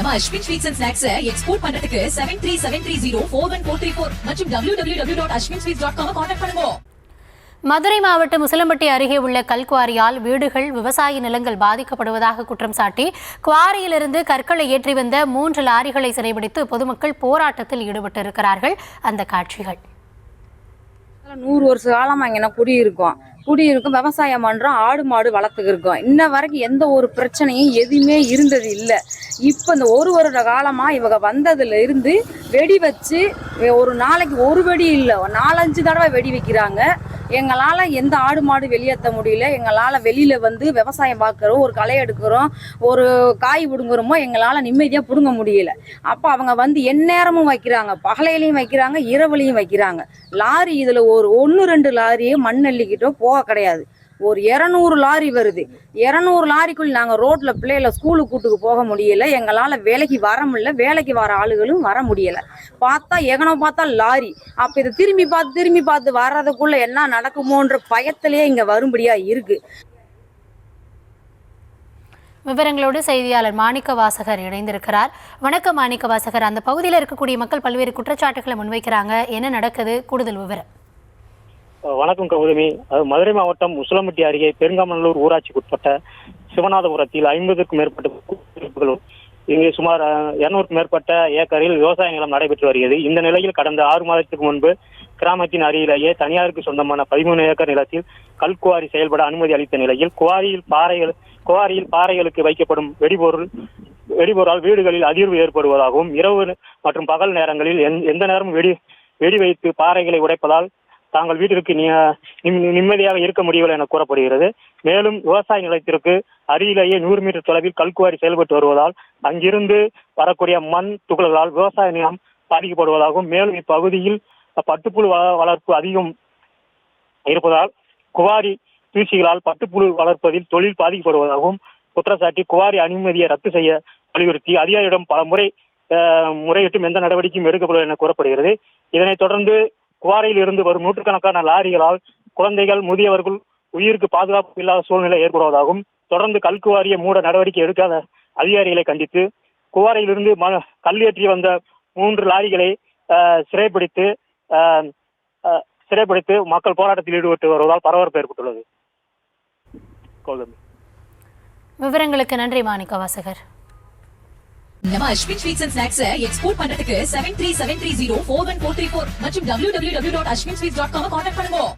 நம்ம Ashwin sweets and snacks export பண்றதுக்கு 7373041434 மற்றும் www.ashwinsweets.com கான்டாக்ட் பண்ணுங்க. மதுரை மாவட்டம் உசிலம்பட்டி அருகே உள்ள கல்குவாரியால் வீடுகள் விவசாய நிலங்கள் பாதிக்கப்படுவதாக குற்றம் சாட்டி குவாரியிலிருந்து கற்களை ஏற்றி வந்த 3 லாரிகளை சிறைபிடித்து பொதுமக்கள் போராட்டத்தில் ஈடுபட்டிருக்கிறார்கள். அந்த காட்சிகள். 100 வருஷ காலமா இங்க குடியிருக்கும் விவசாயம் பண்றோம், ஆடு மாடு வளர்த்துக்கு இருக்கோம். இன்ன வரைக்கும் எந்த ஒரு பிரச்சனையும் எதுவுமே இருந்தது இல்லை. இப்போ இந்த 1 வருட காலமா இவங்க வந்ததுல இருந்து வெடி வச்சு ஒரு நாளைக்கு ஒரு வெடி இல்லை 4-5 தடவை வெடி வைக்கிறாங்க. எங்களால் எந்த ஆடு மாடு வெளியேற்ற முடியல. எங்களால் வெளியில் வந்து விவசாயம் பார்க்குறோம், ஒரு களை எடுக்கிறோம், ஒரு காய் பிடுங்குறோமோ எங்களால் நிம்மதியாக பிடுங்க முடியல. அப்போ அவங்க வந்து எந்நேரமும் வைக்கிறாங்க, பகலையிலையும் வைக்கிறாங்க, இரவுலையும் வைக்கிறாங்க. லாரி இதில் ஒரு 1-2 லாரியே மண் அள்ளிக்கிட்டோ போக கிடையாது. ஒரு 200 லாரி வருது. 200 லாரிக்குள் நாங்கள் ரோட்டில் பிள்ளைகளை ஸ்கூலுக்கு கூட்டுக்கு போக முடியல. எங்களால் வேலைக்கு வர முடியல, வேலைக்கு வர ஆளுகளும் வர முடியலை. பார்த்தா லாரி. அப்போ இதை திரும்பி பார்த்து வர்றதுக்குள்ள என்ன நடக்குமோன்ற பயத்திலேயே இங்கே வரும்படியா இருக்கு. விவரங்களோடு செய்தியாளர் மாணிக்க வாசகர் இணைந்திருக்கிறார். வணக்கம் மாணிக்க வாசகர். அந்த பகுதியில் இருக்கக்கூடிய மக்கள் பல்வேறு குற்றச்சாட்டுகளை முன்வைக்கிறாங்க. என்ன நடக்குது? கூடுதல் விவரம். வணக்கம் கௌதமி. மதுரை மாவட்டம் உசிலம்பட்டி அருகே பெருங்காமநல்லூர் ஊராட்சிக்கு உட்பட்ட சிவநாதபுரத்தில் 50க்கும் மேற்பட்ட இங்கே சுமார் 200க்கும் மேற்பட்ட ஏக்கரில் விவசாய நிலம் நடைபெற்று வருகிறது. இந்த நிலையில் கடந்த 6 மாதத்துக்கு முன்பு கிராமத்தின் அருகிலேயே தனியாருக்கு சொந்தமான 13 ஏக்கர் நிலத்தில் கல்குவாரி செயல்பட அனுமதி அளித்த நிலையில் குவாரியில் பாறைகளுக்கு வைக்கப்படும் வெடிபொருளால் வீடுகளில் அதிர்வு ஏற்படுவதாகவும் இரவு மற்றும் பகல் நேரங்களில் எந்த நேரமும் வெடி வைத்து பாறைகளை உடைப்பதால் தாங்கள் வீட்டிற்கு நிம்மதியாக இருக்க முடியவில்லை என கூறப்படுகிறது. மேலும் விவசாய நிலத்திற்கு அருகிலேயே 100 மீட்டர் தொலைவில் கல்குவாரி செயல்பட்டு வருவதால் அங்கிருந்து வரக்கூடிய மண் துகள்களால் விவசாய நிலம் பாதிக்கப்படுவதாகவும், மேலும் இப்பகுதியில் பட்டுப்புழு வளர்ப்பு அதிகம் இருப்பதால் குவாரி தூசிகளால் பட்டுப்புழு வளர்ப்பதில் தொழில் பாதிக்கப்படுவதாகவும் குற்றச்சாட்டி குவாரி அனுமதியை ரத்து செய்ய வலியுறுத்தி அதிகாரியிடம் பல முறையிட்டும் எந்த நடவடிக்கையும் எடுக்கப்படும் என கூறப்படுகிறது. இதனைத் தொடர்ந்து குவாரியில் இருந்து வரும் நூற்றுக்கணக்கான லாரிகளால் குழந்தைகள், முதியவர்கள் உயிருக்கு பாதுகாப்பு இல்லாத சூழ்நிலை ஏற்படுவதாகவும், தொடர்ந்து கல்குவாரியை மூட நடவடிக்கை எடுக்காத அதிகாரிகளை கண்டித்து குவாரியிலிருந்து கல்லேற்றி வந்த 3 லாரிகளை சிறைப்பிடித்து மக்கள் போராட்டத்தில் ஈடுபட்டு வருவதால் பரபரப்பு ஏற்பட்டுள்ளது. விவரங்களுக்கு நன்றி மாணிக்க வாசகர். நம்ம Ashwin sweets and snacks export பண்றதுக்கு 7373041434 மற்றும் www.ashwinsweets.com கான்டாக்ட் பண்ணுங்க.